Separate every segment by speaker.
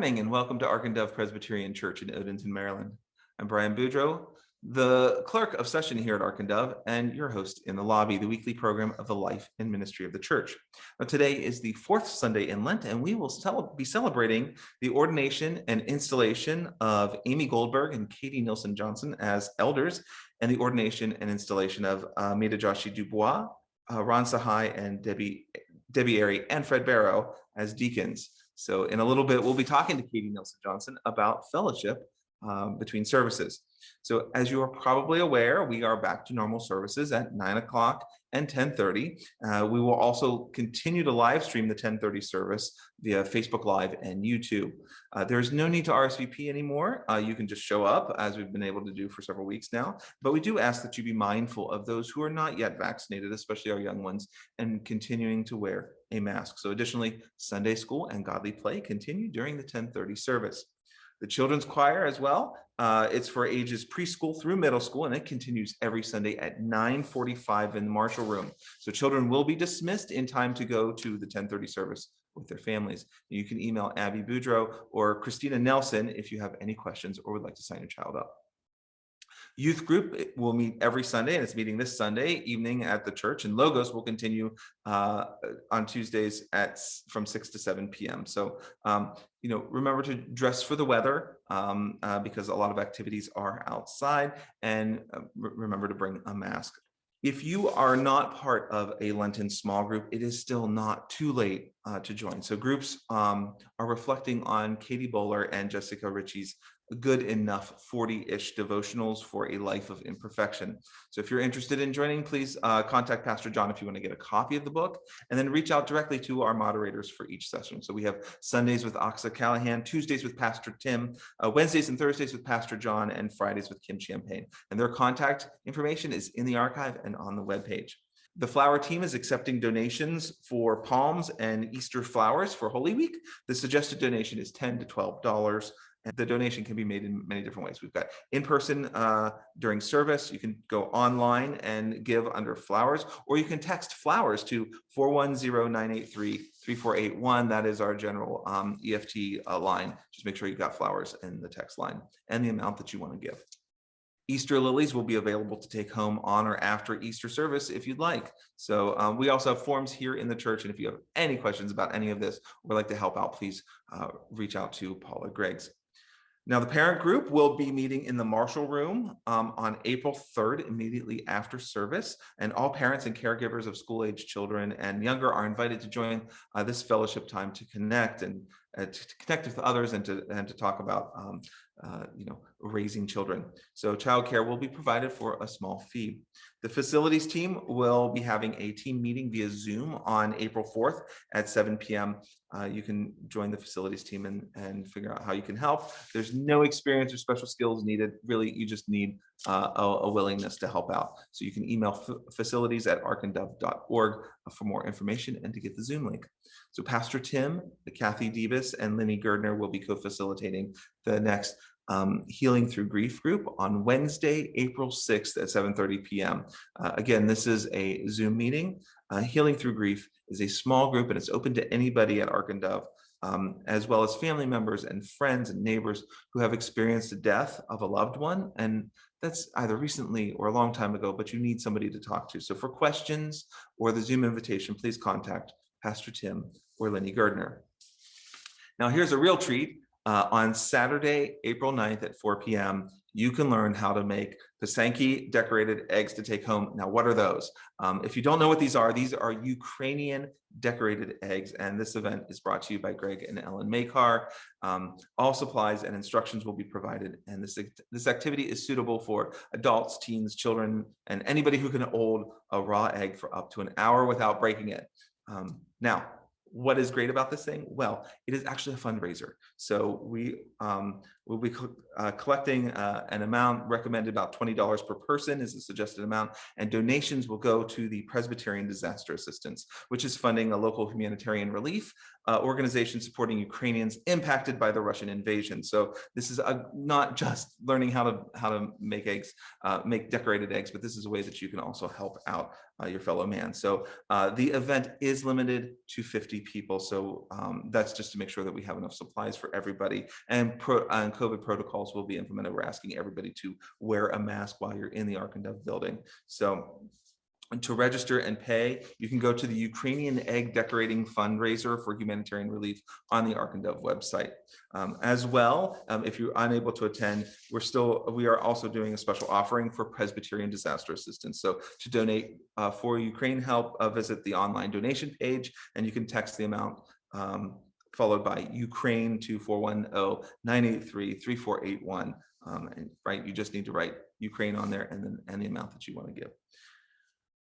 Speaker 1: morning and welcome to Ark and Dove Presbyterian Church in Odenton, Maryland. I'm Brian Boudreau, the clerk of session here at Ark and Dove, and your host in the lobby, the weekly program of the life and ministry of the church. Now, today is the fourth Sunday in Lent, and we will be celebrating the ordination and installation of Amy Goldberg and Katie Nilsson Johnson as elders, and the ordination and installation of Maida Joshi Dubois, Ron Sahai, and Debbie Airy, and Fred Barrow as deacons. So in a little bit, we'll be talking to Katie Nilsson Johnson about fellowship between services. So as you are probably aware, we are back to normal services at 9 o'clock and 10:30. We will also continue to live stream the 10:30 service via Facebook Live and YouTube. There's no need to RSVP anymore. You can just show up, as we've been able to do for several weeks now. But we do ask that you be mindful of those who are not yet vaccinated, especially our young ones, and continuing to wear a mask. So additionally, Sunday school and godly play continue during the 10:30 service. The children's choir as well. It's for ages preschool through middle school, and it continues every Sunday at 9:45 in the Marshall Room. So children will be dismissed in time to go to the 10:30 service with their families. You can email Abby Boudreau or Christina Nelson if you have any questions or would like to sign your child up. Youth group will meet every Sunday, and it's meeting this Sunday evening at the church, and Logos will continue on Tuesdays from 6 to 7 p.m. So, remember to dress for the weather because a lot of activities are outside, and remember to bring a mask. If you are not part of a Lenten small group, it is still not too late to join. So groups are reflecting on Katie Bowler and Jessica Ritchie's good enough 40-ish devotionals for a life of imperfection. So if you're interested in joining, please contact Pastor John if you want to get a copy of the book, and then reach out directly to our moderators for each session. So we have Sundays with Oxa Callahan, Tuesdays with Pastor Tim, Wednesdays and Thursdays with Pastor John, and Fridays with Kim Champagne. And their contact information is in the archive and on the webpage. The flower team is accepting donations for palms and Easter flowers for Holy Week. The suggested donation is $10 to $12. And the donation can be made in many different ways. We've got in-person during service. You can go online and give under flowers, or you can text flowers to 410-983-3481. That is our general EFT line. Just make sure you've got flowers in the text line and the amount that you want to give. Easter lilies will be available to take home on or after Easter service if you'd like. So we also have forms here in the church. And if you have any questions about any of this or would like to help out, please reach out to Paula Greggs. Now, the parent group will be meeting in the Marshall Room on April 3rd, immediately after service. And all parents and caregivers of school-age children and younger are invited to join this fellowship time to connect and to connect with others and to talk about raising children. So childcare will be provided for a small fee. The facilities team will be having a team meeting via Zoom on April 4th at 7 p.m. You can join the facilities team and figure out how you can help. There's no experience or special skills needed. Really, you just need a willingness to help out. So you can email facilities@arkanddove.org for more information and to get the Zoom link. So Pastor Tim, Kathy Debus, and Lenny Gerdner will be co-facilitating the next Healing Through Grief group on Wednesday, April 6th at 7:30 p.m. Again, this is a Zoom meeting. Healing Through Grief is a small group, and it's open to anybody at Ark and Dove, as well as family members and friends and neighbors who have experienced the death of a loved one. And that's either recently or a long time ago, but you need somebody to talk to. So for questions or the Zoom invitation, please contact Pastor Tim or Lenny Gerdner. Now, here's a real treat. On Saturday, April 9th at 4 p.m., you can learn how to make Pysanky decorated eggs to take home. Now, what are those? If you don't know what these are Ukrainian decorated eggs, and this event is brought to you by Greg and Ellen Makar. All supplies and instructions will be provided, and this activity is suitable for adults, teens, children, and anybody who can hold a raw egg for up to an hour without breaking it. Now, what is great about this thing? Well, it is actually a fundraiser. So we will be collecting an amount recommended about $20 per person is the suggested amount, and donations will go to the Presbyterian Disaster Assistance, which is funding a local humanitarian relief organization supporting Ukrainians impacted by the Russian invasion. So this is not just learning how to make eggs, make decorated eggs, but this is a way that you can also help out your fellow man. So the event is limited to 50 people. So that's just to make sure that we have enough supplies for everybody, and COVID protocols will be implemented. We're asking everybody to wear a mask while you're in the Ark and Dove building. So to register and pay, you can go to the Ukrainian Egg Decorating Fundraiser for Humanitarian Relief on the Ark and Dove website. As well, if you're unable to attend, we are also doing a special offering for Presbyterian disaster assistance. So to donate for Ukraine help, visit the online donation page, and you can text the amount followed by Ukraine to 410-983-3481. And right, you just need to write Ukraine on there and the amount that you want to give.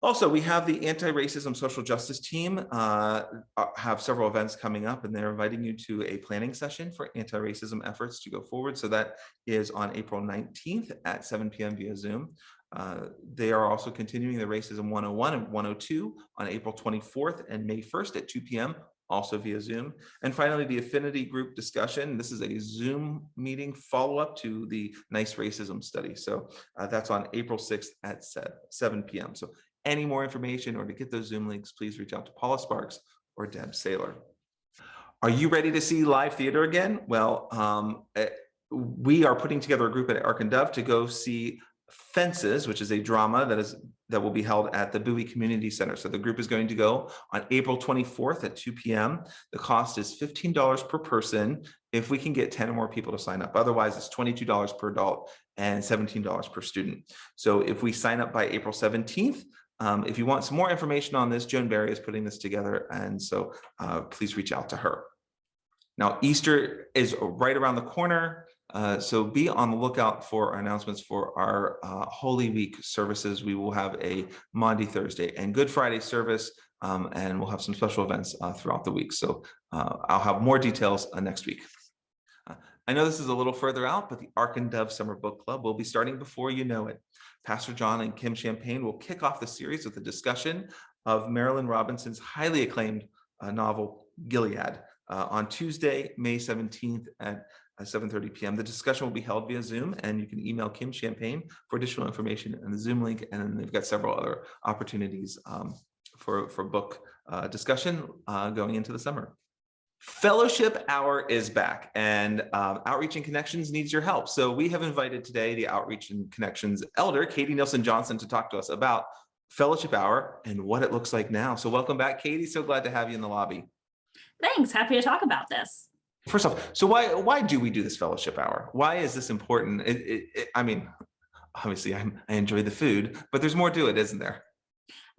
Speaker 1: Also, we have the anti-racism social justice team have several events coming up, and they're inviting you to a planning session for anti-racism efforts to go forward. So that is on April 19th at 7 p.m. via Zoom. They are also continuing the Racism 101 and 102 on April 24th and May 1st at 2 p.m. also via Zoom. And finally, the affinity group discussion. This is a Zoom meeting follow-up to the NICE racism study. So that's on April 6th at 7 p.m. So any more information or to get those Zoom links, please reach out to Paula Sparks or Deb Saylor. Are you ready to see live theater again? Well, we are putting together a group at Ark and Dove to go see Fences, which is a drama that will be held at the Bowie Community Center. So the group is going to go on April 24th at 2 p.m. The cost is $15 per person if we can get 10 or more people to sign up. Otherwise, it's $22 per adult and $17 per student. So if we sign up by April 17th, if you want some more information on this, Joan Barry is putting this together, and so please reach out to her. Now, Easter is right around the corner. So be on the lookout for our announcements for our Holy Week services. We will have a Maundy Thursday and Good Friday service, and we'll have some special events throughout the week. So I'll have more details next week. I know this is a little further out, but the Ark and Dove Summer Book Club will be starting before you know it. Pastor John and Kim Champagne will kick off the series with a discussion of Marilynne Robinson's highly acclaimed novel, Gilead, on Tuesday, May 17th at 7:30 p.m. The discussion will be held via Zoom, and you can email Kim Champagne for additional information and the Zoom link. And then they've got several other opportunities for book discussion going into the summer. Fellowship Hour is back, and Outreach and Connections needs your help. So we have invited today the Outreach and Connections elder, Katie Nielsen Johnson, to talk to us about Fellowship Hour and what it looks like now. So welcome back, Katie. So glad to have you in the lobby.
Speaker 2: Thanks. Happy to talk about this.
Speaker 1: First off, so why do we do this Fellowship Hour? Why is this important? I mean, obviously I enjoy the food, but there's more to it, isn't there?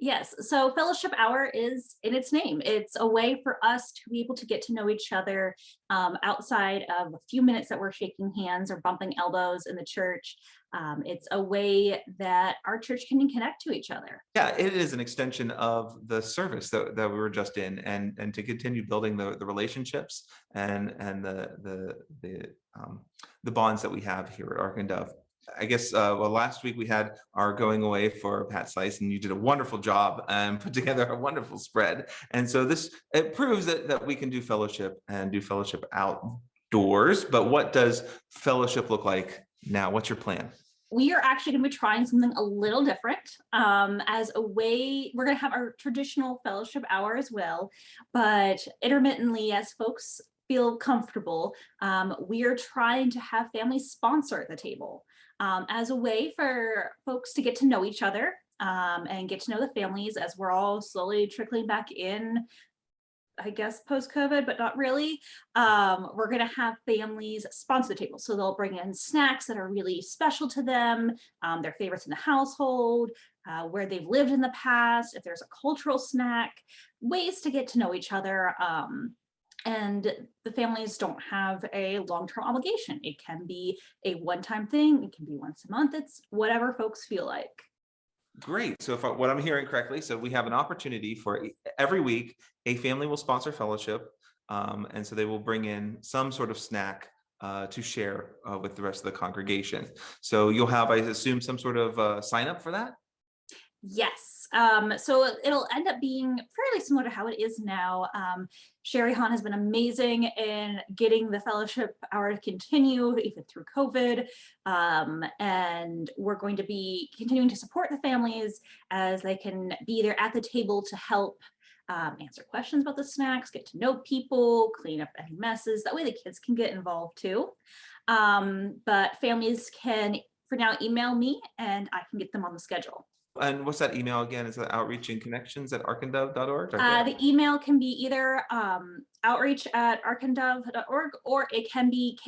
Speaker 2: Yes, so Fellowship Hour is in its name. It's a way for us to be able to get to know each other outside of a few minutes that we're shaking hands or bumping elbows in the church. It's a way that our church can connect to each other.
Speaker 1: Yeah, it is an extension of the service that we were just in, and to continue building the relationships and the bonds that we have here at Ark and Dove. I guess, well, last week we had our going away for Pat Slice, and you did a wonderful job and put together a wonderful spread. And so it proves that we can do fellowship and do fellowship outdoors. But what does fellowship look like now? What's your plan?
Speaker 2: We are actually going to be trying something a little different as a way. We're going to have our traditional fellowship hour as well, but intermittently, as folks feel comfortable, we are trying to have families sponsor the table as a way for folks to get to know each other and get to know the families as we're all slowly trickling back in, I guess, post-COVID, but not really. We're going to have families sponsor the table. So they'll bring in snacks that are really special to them, their favorites in the household, where they've lived in the past, if there's a cultural snack, ways to get to know each other. And the families don't have a long-term obligation. It can be a one-time thing. It can be once a month. It's whatever folks feel like.
Speaker 1: Great. So what I'm hearing correctly, so we have an opportunity for every week, a family will sponsor fellowship. And so they will bring in some sort of snack to share with the rest of the congregation. So you'll have, I assume, some sort of sign up for that?
Speaker 2: Yes. So it'll end up being fairly similar to how it is now. Sherry Hahn has been amazing in getting the fellowship hour to continue even through COVID. And we're going to be continuing to support the families as they can be there at the table to help answer questions about the snacks, get to know people, clean up any messes. That way the kids can get involved too. But families can, for now, email me and I can get them on the schedule.
Speaker 1: And what's that email again? Is it outreachingconnections@arkandove.org?
Speaker 2: The email can be either outreach@arkandove.org or it can be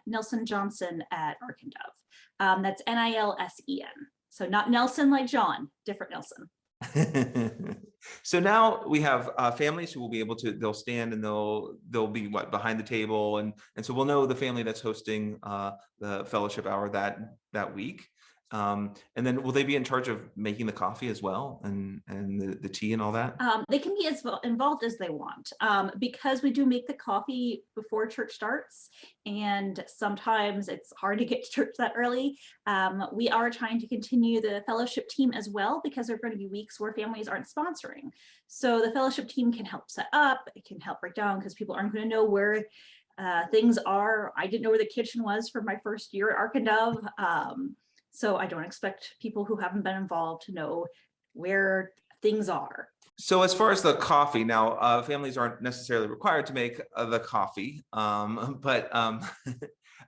Speaker 2: knilsonjohnson@arkandove. That's Nilsen. So not Nelson like John, different Nelson.
Speaker 1: So now we have families who will be able to, they'll stand and they'll be behind the table, and so we'll know the family that's hosting the fellowship hour that week. And then will they be in charge of making the coffee as well, and the tea and all that?
Speaker 2: They can be as involved as they want, because we do make the coffee before church starts, and sometimes it's hard to get to church that early. We are trying to continue the fellowship team as well, because there are going to be weeks where families aren't sponsoring. So the fellowship team can help set up, it can help break down, because people aren't going to know where things are. I didn't know where the kitchen was for my first year at Ark and Dove. So I don't expect people who haven't been involved to know where things are.
Speaker 1: So as far as the coffee, now families aren't necessarily required to make the coffee, but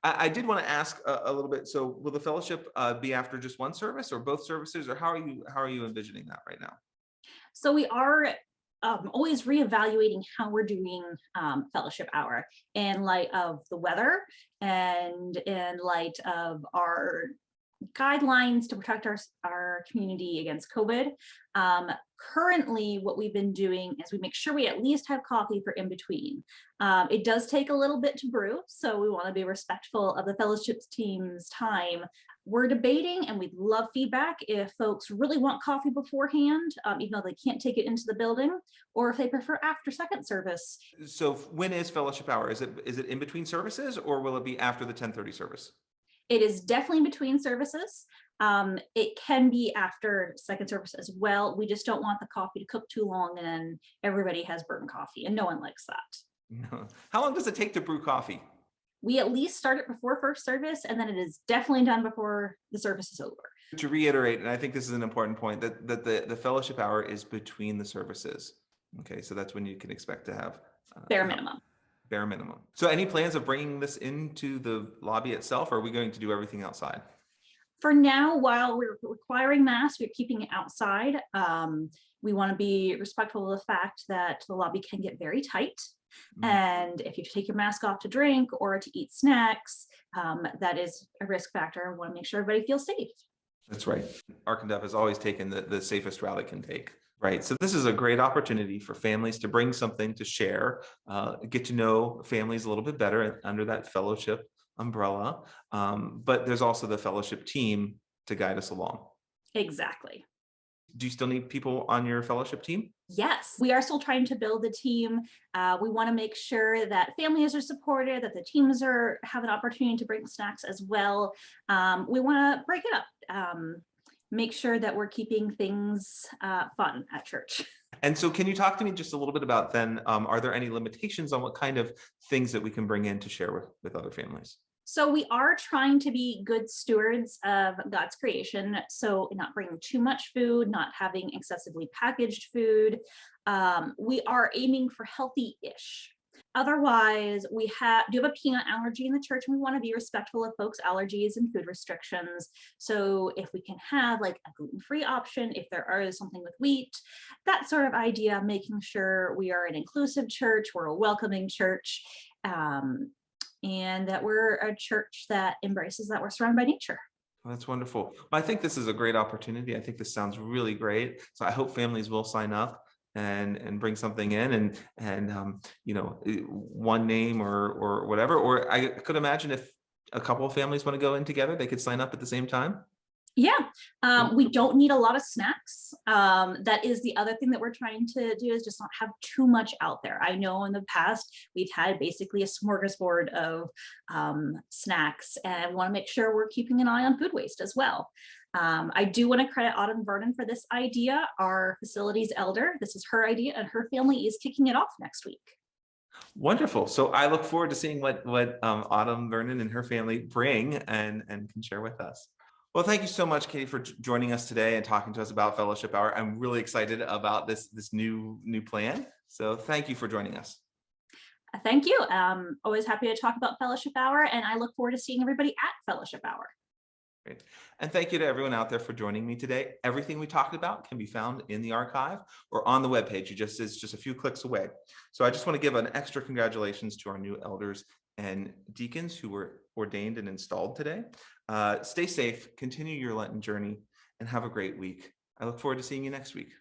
Speaker 1: I did want to ask a little bit. So will the fellowship be after just one service or both services, or how are you envisioning that right now?
Speaker 2: So we are always reevaluating how we're doing fellowship hour in light of the weather and in light of our guidelines to protect our community against COVID. Currently, what we've been doing is we make sure we at least have coffee for in between. It does take a little bit to brew, so we want to be respectful of the fellowship team's time. We're debating, and we'd love feedback if folks really want coffee beforehand, even though they can't take it into the building, or if they prefer after second service.
Speaker 1: So when is fellowship hour? Is it in between services, or will it be after the 10:30 service?
Speaker 2: It is definitely between services. It can be after second service as well. We just don't want the coffee to cook too long and then everybody has burnt coffee, and no one likes that.
Speaker 1: No. How long does it take to brew coffee?
Speaker 2: We at least start it before first service, and then it is definitely done before the service is over.
Speaker 1: To reiterate, and I think this is an important point, that the fellowship hour is between the services. Okay, so that's when you can expect to have
Speaker 2: Bare minimum.
Speaker 1: Bare minimum. So any plans of bringing this into the lobby itself, or are we going to do everything outside?
Speaker 2: For now, while we're requiring masks, we're keeping it outside. We want to be respectful of the fact that the lobby can get very tight. And if you take your mask off to drink or to eat snacks, that is a risk factor. We want to make sure everybody feels safe.
Speaker 1: That's right. Ark and Dove has always taken the safest route it can take. Right. So this is a great opportunity for families to bring something to share, get to know families a little bit better under that fellowship umbrella. But there's also the fellowship team to guide us along.
Speaker 2: Exactly.
Speaker 1: Do you still need people on your fellowship team?
Speaker 2: Yes, we are still trying to build the team. We want to make sure that families are supported, that the teams have an opportunity to bring snacks as well. We want to break it up. Make sure that we're keeping things fun at church.
Speaker 1: And so can you talk to me just a little bit about then, are there any limitations on what kind of things that we can bring in to share with other families?
Speaker 2: So we are trying to be good stewards of God's creation. So not bringing too much food, not having excessively packaged food. We are aiming for healthy-ish. Otherwise, we do have a peanut allergy in the church, and we want to be respectful of folks' allergies and food restrictions. So if we can have like a gluten-free option, if there is something with wheat, that sort of idea, making sure we are an inclusive church, we're a welcoming church, and that we're a church that embraces that we're surrounded by nature.
Speaker 1: Well, that's wonderful. I think this is a great opportunity. I think this sounds really great. So I hope families will sign up and bring something in, and you know, one name or whatever. Or I could imagine if a couple of families want to go in together, they could sign up at the same time.
Speaker 2: Yeah, we don't need a lot of snacks. That is the other thing that we're trying to do, is just not have too much out there. I know in the past we've had basically a smorgasbord of snacks, and I want to make sure we're keeping an eye on food waste as well. I do want to credit Autumn Vernon for this idea, our facilities elder. This is her idea, and her family is kicking it off next week.
Speaker 1: Wonderful. So I look forward to seeing what Autumn Vernon and her family bring and can share with us. Well, thank you so much, Katie, for joining us today and talking to us about Fellowship Hour. I'm really excited about this new plan. So thank you for joining us.
Speaker 2: Thank you. Always happy to talk about Fellowship Hour, and I look forward to seeing everybody at Fellowship Hour.
Speaker 1: Great. And thank you to everyone out there for joining me today. Everything we talked about can be found in the archive or on the webpage. It's just a few clicks away. So I just want to give an extra congratulations to our new elders and deacons who were ordained and installed today. Stay safe, continue your Lenten journey, and have a great week. I look forward to seeing you next week.